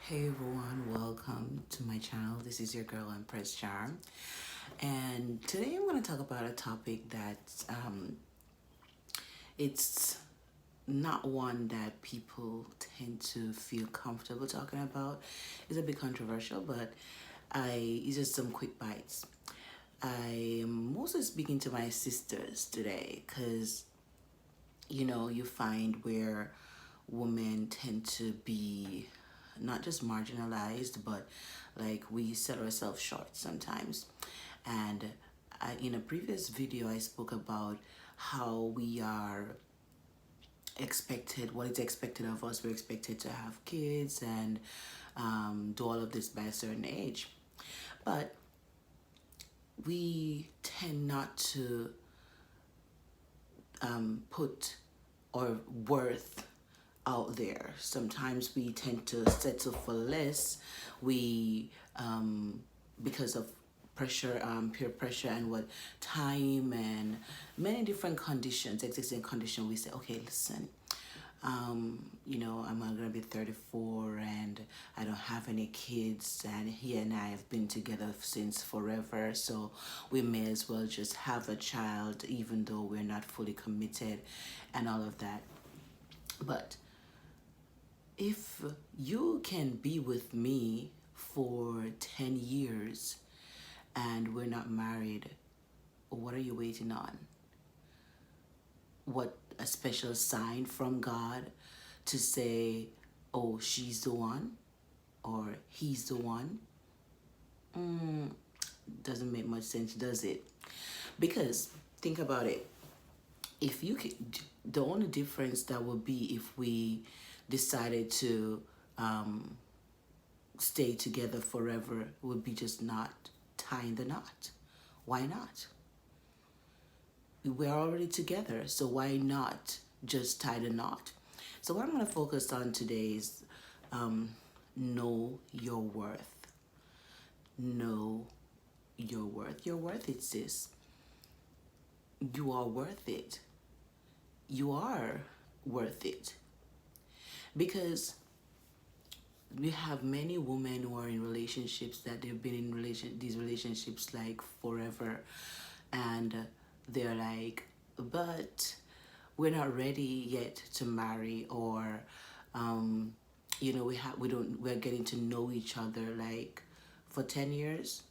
Hey everyone, welcome to my channel. This is your girl Empress Charm, and today I'm going to talk about a topic that it's not one that people tend to feel comfortable talking about. It's a bit controversial, but it's just some quick bites. I am mostly speaking to my sisters today because you find where women tend to be not just marginalized, but like we sell ourselves short sometimes. And in a previous video, I spoke about how we are expected, what is expected of us. We're expected to have kids and do all of this by a certain age. But we tend not to put our worth out there. Sometimes we tend to settle for less. We because of pressure, peer pressure, and what time and many different conditions, existing conditions. We say, okay, listen, I'm gonna be 34 and I don't have any kids, and he and I have been together since forever, so we may as well just have a child even though we're not fully committed and all of that. But if you can be with me for 10 years and we're not married, what are you waiting on? What a special sign from God to say, oh, she's the one or he's the one? Doesn't make much sense, does it? Because think about it. If you could, the only difference that would be if we decided to stay together forever would be just not tying the knot. Why not? We're already together, so why not just tie the knot? So what I'm going to focus on today is know your worth. Know your worth. Your worth is this. You are worth it. You are worth it. Because we have many women who are in relationships that they've been in these relationships like forever, and they're like, but we're not ready yet to marry, or we're getting to know each other like for 10 years.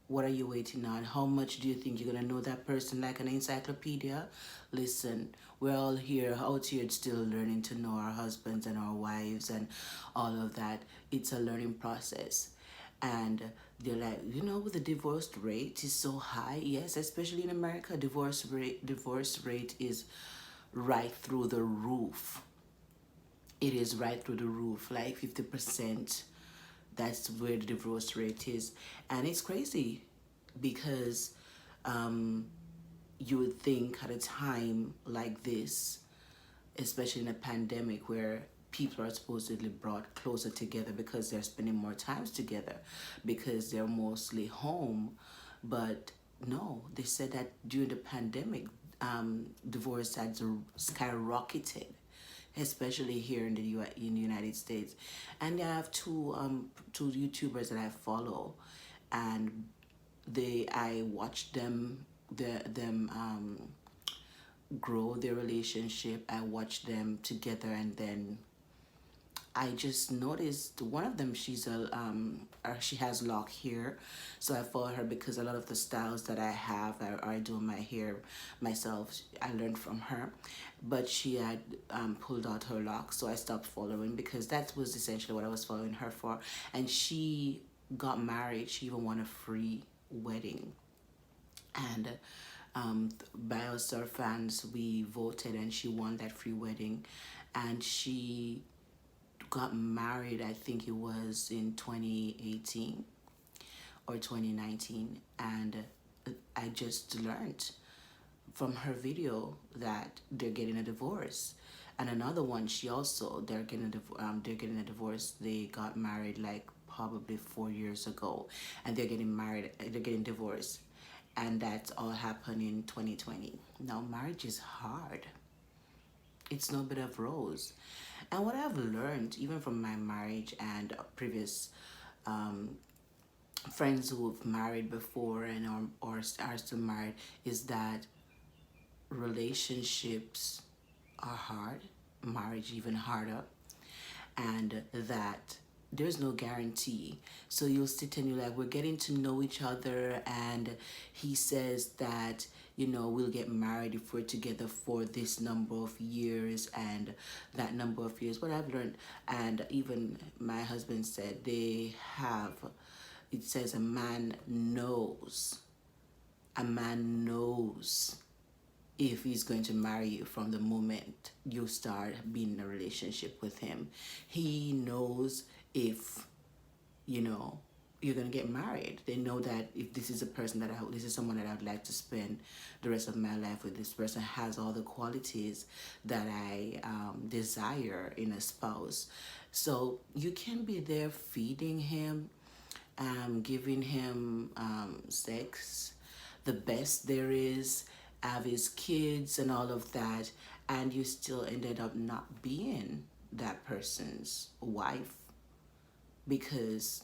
What are you waiting on? How much do you think you're gonna know that person like an encyclopedia? Listen, we're all here out here still learning to know our husbands and our wives and all of that. It's a learning process. And they're like, the divorce rate is so high. Yes, especially in America, divorce rate is right through the roof. It is right through the roof, like 50%. That's where the divorce rate is. And it's crazy because you would think at a time like this, especially in a pandemic where people are supposedly brought closer together because they're spending more times together because they're mostly home. But no, they said that during the pandemic, divorce had skyrocketed, especially here in the United States. And I have two YouTubers that I follow, and I watch them grow their relationship. I watch them together, and then I just noticed one of them. She has lock hair, so I follow her because a lot of the styles that I have, I do my hair myself. I learned from her, but she had pulled out her lock, so I stopped following because that was essentially what I was following her for. And she got married. She even won a free wedding, and by us, our fans, we voted, and she won that free wedding, and she got married, I think it was in 2018 or 2019, and I just learned from her video that they're getting a divorce. And another one, they're getting a divorce. They got married like probably 4 years ago, and they're getting divorced, and that's all happened in 2020. Now marriage is hard. It's no bit of rose. And what I've learned, even from my marriage and previous um, friends who've married before and or are still married, is that relationships are hard, marriage even harder, and that there's no guarantee. So you'll sit and you're like, we're getting to know each other, and he says that, we'll get married if we're together for this number of years and that number of years. What I've learned, and even my husband said, it says a man knows if he's going to marry you from the moment you start being in a relationship with him. He knows if, you know, you're going to get married. They know that if this is a person this is someone that I would like to spend the rest of my life with. This person has all the qualities that I desire in a spouse. So you can be there feeding him, giving him sex, the best there is, have his kids and all of that, and you still ended up not being that person's wife because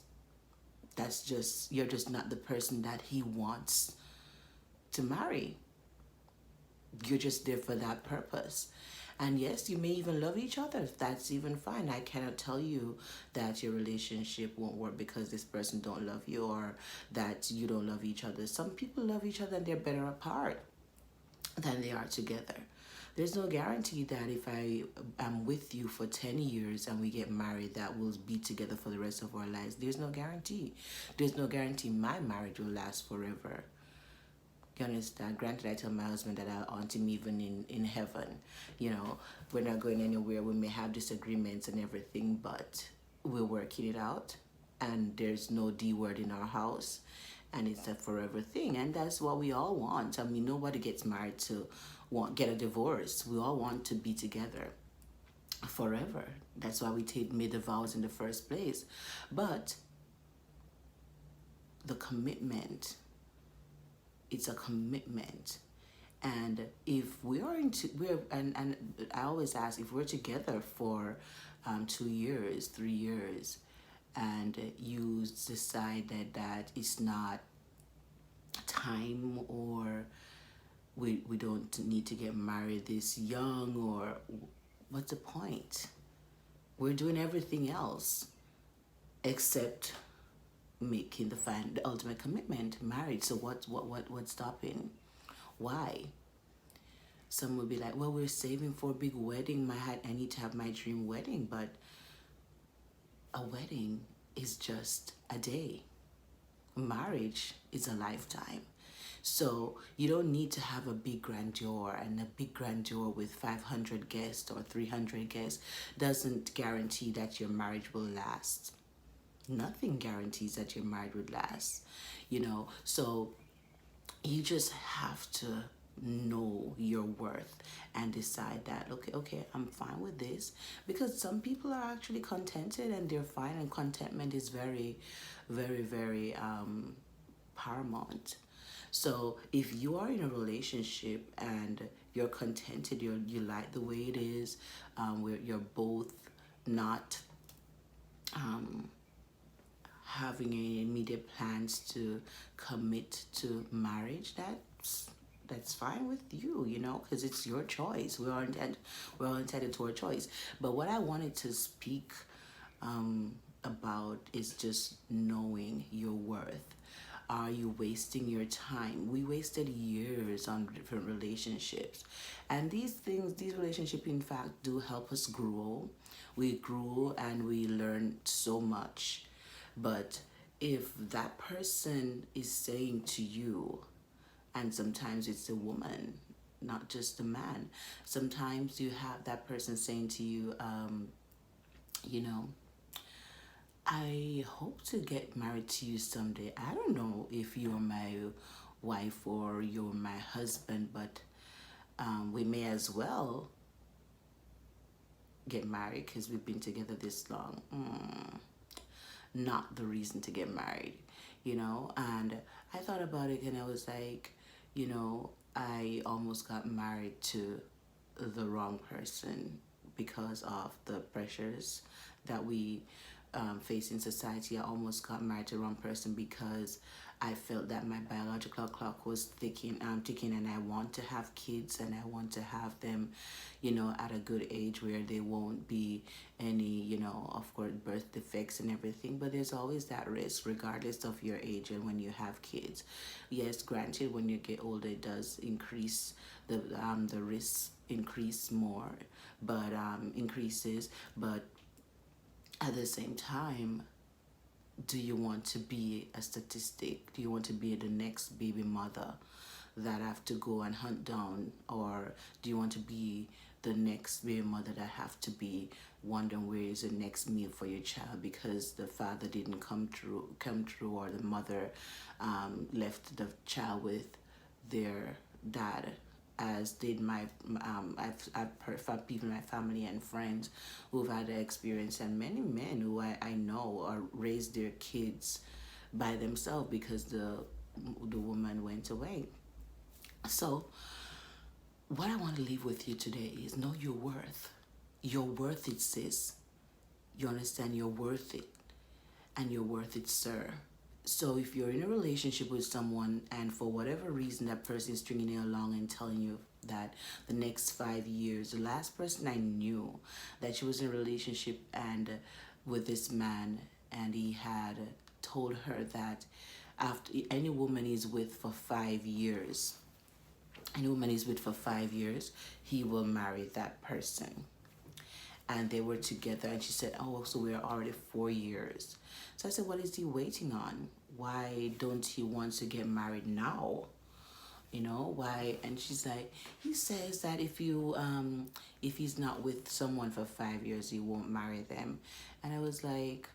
you're just not the person that he wants to marry. You're just there for that purpose. And yes, you may even love each other. That's even fine. I cannot tell you that your relationship won't work because this person don't love you, or that you don't love each other. Some people love each other and they're better apart than they are together. There's no guarantee that if I am with you for 10 years and we get married, that we'll be together for the rest of our lives. There's no guarantee. There's no guarantee my marriage will last forever. You understand? Granted, I tell my husband that I'll aunt him even in heaven. We're not going anywhere. We may have disagreements and everything, but we're working it out. And there's no D word in our house. And it's a forever thing. And that's what we all want. I mean, nobody gets married to get a divorce. We all want to be together forever. That's why we made the vows in the first place. But the commitment, it's a commitment. And if we are and I always ask, if we're together for 2 years, 3 years, and you decide that it's not time, or we don't need to get married this young, or what's the point? We're doing everything else except making the ultimate commitment, marriage. So what's stopping? Why? Some will be like, well, we're saving for a big wedding. I need to have my dream wedding. But a wedding is just a day. Marriage is a lifetime. So you don't need to have a big grandeur, and a big grandeur with 500 guests or 300 guests doesn't guarantee that your marriage will last. Nothing guarantees that your marriage would last, So you just have to know your worth and decide that, okay, I'm fine with this, because some people are actually contented and they're fine, and contentment is very, very, very paramount. So if you are in a relationship and you're contented, you like the way it is, where you're both not having any immediate plans to commit to marriage, that's fine with you, because it's your choice. We're all entitled to our choice. But what I wanted to speak about is just knowing your worth. Are you wasting your time? We wasted years on different relationships. And these relationships, in fact, do help us grow. We grew and we learned so much. But if that person is saying to you, and sometimes it's a woman, not just a man, sometimes you have that person saying to you, I hope to get married to you someday. I don't know if you're my wife or you're my husband, but we may as well get married because we've been together this long. Not the reason to get married, And I thought about it and I was like, I almost got married to the wrong person, because of the pressures that we face in society. I almost got married to the wrong person because I felt that my biological clock was ticking, and I want to have kids, and I want to have them, at a good age where they won't be any, of course, birth defects and everything. But there's always that risk, regardless of your age, and when you have kids. Yes, granted, when you get older, it does increase the risks increase more, but increases, but at the same time, do you want to be a statistic? Do you want to be the next baby mother that have to go and hunt down, or do you want to be the next baby mother that have to be wondering where is the next meal for your child because the father didn't come through, or the mother left the child with their dad, as did my I've heard from people in my family and friends who've had the experience, and many men who I know are raised their kids by themselves because the woman went away. So what I want to leave with you today is know your worth. You're worth it, sis. You understand? You're worth it, and you're worth it, sir. So if you're in a relationship with someone, and for whatever reason that person is stringing you along and telling you that the next 5 years, the last person I knew that she was in a relationship and with this man, and he had told her that after any woman he's with for 5 years, he will marry that person. And they were together, and she said, oh, so we're already 4 years. So I said, what is he waiting on? Why don't he want to get married now? Why? And she's like, he says that if he's not with someone for 5 years, he won't marry them. And I was like,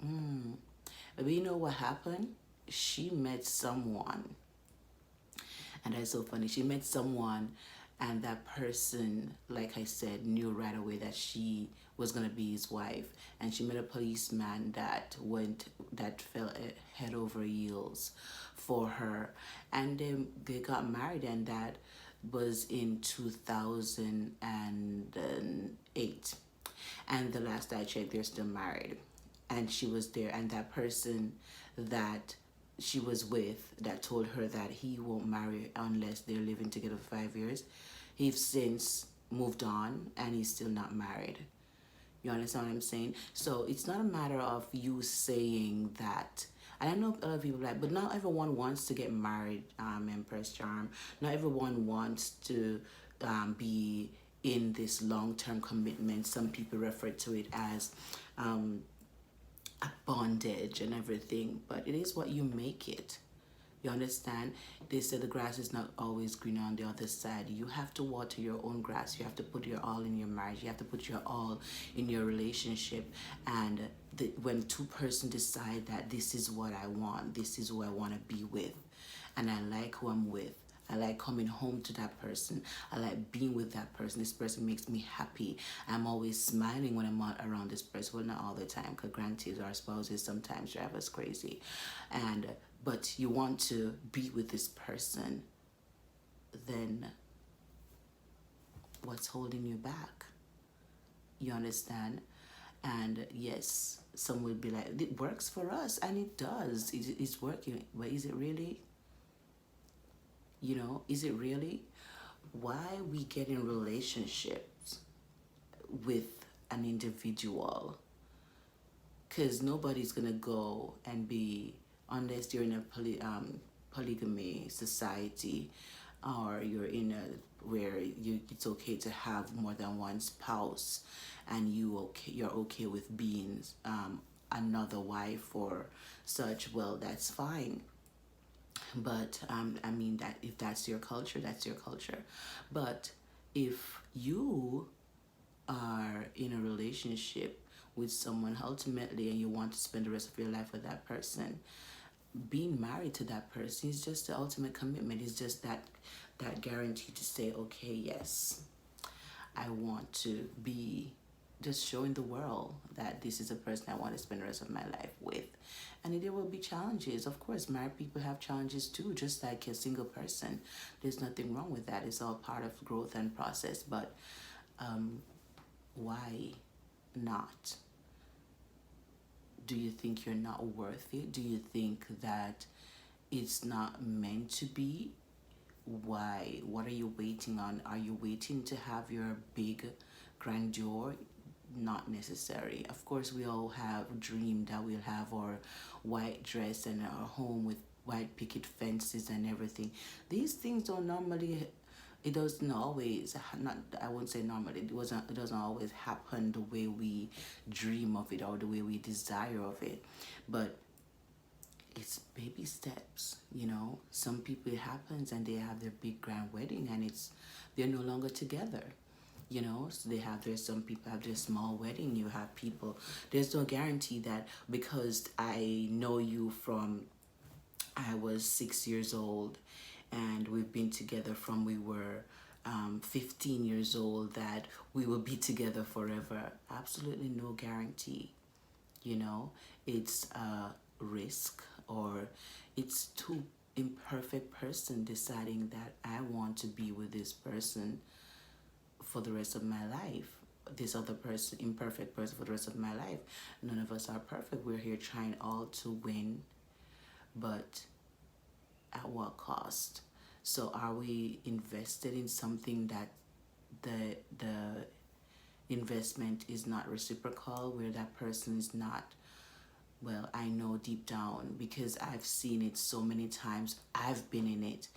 but you know what happened? She met someone, and that's so funny. She met someone, and that person, like I said, knew right away that she was gonna be his wife. And she met a policeman that fell head over heels for her, and they got married, and that was in 2008. And the last I checked, they're still married. And she was there, and that person that she was with that told her that he won't marry unless they're living together for 5 years, he's since moved on, and he's still not married. You understand what I'm saying? So it's not a matter of you saying that. And I know other people but not everyone wants to get married, Empress Charm. Not everyone wants to be in this long-term commitment. Some people refer to it as a bondage and everything, but it is what you make it. You understand? They say the grass is not always green on the other side. You have to water your own grass. You have to put your all in your marriage. You have to put your all in your relationship. And when two persons decide that this is what I want, this is who I want to be with, and I like who I'm with, I like coming home to that person. I like being with that person. This person makes me happy. I'm always smiling when I'm around this person. Well, not all the time, because granted, our spouses sometimes drive us crazy. But you want to be with this person, then what's holding you back? You understand? And yes, some will be like, it works for us, and it does. It's working. But is it really? Is it really? Why we get in relationships with an individual? Because nobody's gonna go and be, unless you're in a polygamy society, or you're in a where it's okay to have more than one spouse, and you're okay with being another wife or such. Well, that's fine. But I mean, that if that's your culture, that's your culture. But if you are in a relationship with someone ultimately, and you want to spend the rest of your life with that person, being married to that person is just the ultimate commitment. It's just that guarantee to say, okay, yes, I want to be just showing the world that this is a person I want to spend the rest of my life with. And there will be challenges. Of course, married people have challenges too, just like a single person. There's nothing wrong with that. It's all part of growth and process. But Why not? Do you think you're not worth it? Do you think that it's not meant to be? Why? What are you waiting on? Are you waiting to have your big grandeur? Not necessary. Of course, we all have dreamed that we'll have our white dress and our home with white picket fences and everything. These things don't normally, it doesn't always, not, I won't say normally, it doesn't always happen the way we dream of it or the way we desire of it. But it's baby steps, you know. Some people, it happens and they have their big grand wedding and it's, they're no longer together, you know. So they have their, some people have their small wedding. You have people, there's no guarantee that because I know you from I was 6 years old and we've been together from we were 15 years old that we will be together forever. Absolutely no guarantee, you know. It's a risk, or it's two imperfect person deciding that I want to be with this person for the rest of my life, this other person, imperfect person, for the rest of my life. None of us are perfect. We're here trying all to win, but at what cost? So are we invested in something that the investment is not reciprocal, where that person is not, well, I know deep down because I've seen it so many times. I've been in it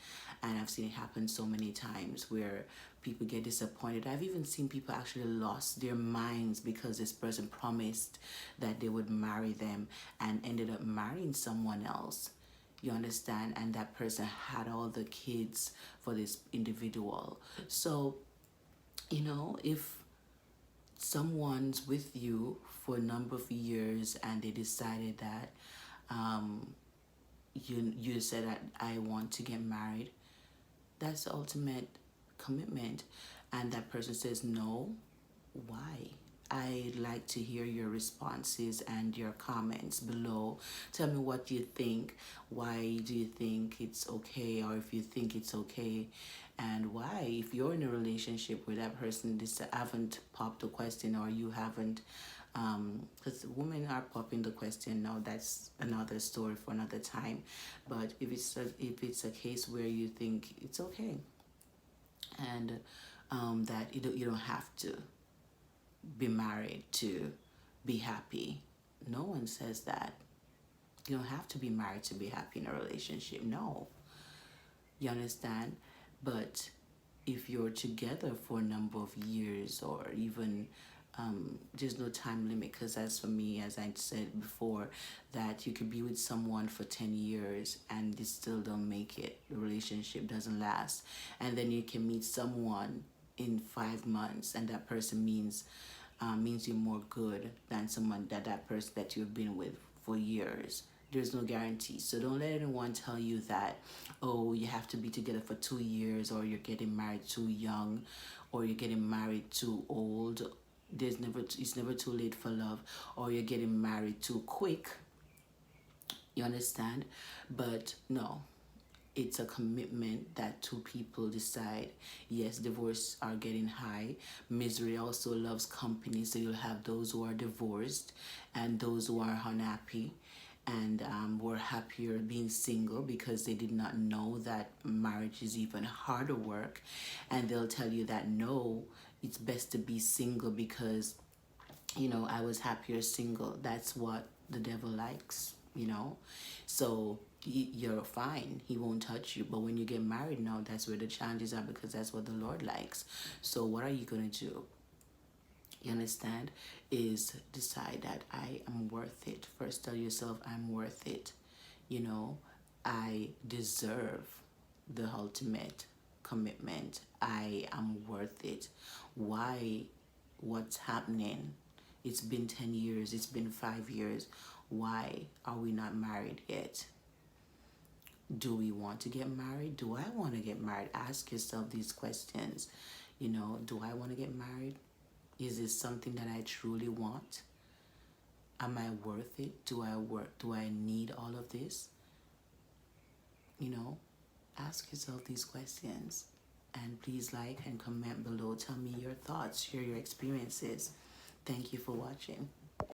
and I've seen it happen so many times where people get disappointed. I've even seen people actually lost their minds because this person promised that they would marry them and ended up marrying someone else. You understand? And that person had all the kids for this individual. So, you know, if someone's with you for a number of years and they decided that um, you said that I want to get married, that's the ultimate commitment, and that person says no, why? I'd like to hear your responses and your comments below. Tell me what you think. Why do you think it's okay, or if you think it's okay, and why? If you're in a relationship where that person haven't popped the question, or you haven't, because women are popping the question now. That's another story for another time. But if it's a case where you think it's okay, and that you don't have to be married to be happy. No one says that. You don't have to be married to be happy in a relationship. No. You understand? But if you're together for a number of years, or even there's no time limit, because as for me, as I said before, that you could be with someone for 10 years and they still don't make it. The relationship doesn't last. And then you can meet someone in 5 months and that person means you're more good than someone that person that you've been with for years. There's no guarantee. So don't let anyone tell you that, oh, you have to be together for 2 years, or you're getting married too young, or you're getting married too old. It's never too late for love, or you're getting married too quick. You understand? But no, it's a commitment that two people decide. Yes, divorce are getting high. Misery also loves company. So you'll have those who are divorced and those who are unhappy, and were happier being single because they did not know that marriage is even harder work. And they'll tell you that no, it's best to be single because, you know, I was happier single. That's what the devil likes, you know. So you're fine. He won't touch you. But when you get married now, that's where the challenges are, because that's what the Lord likes. So what are you going to do? You understand? Is decide that I am worth it. First tell yourself I'm worth it. You know, I deserve the ultimate commitment. I am worth it. Why? What's happening? It's been 10 years. It's been 5 years. Why are we not married yet? Do we want to get married? Do I want to get married? Ask yourself these questions. You know, do I want to get married? Is this something that I truly want? Am I worth it? Do I work? Do I need all of this? You know, ask yourself these questions. And please like and comment below. Tell me your thoughts, share your experiences. Thank you for watching.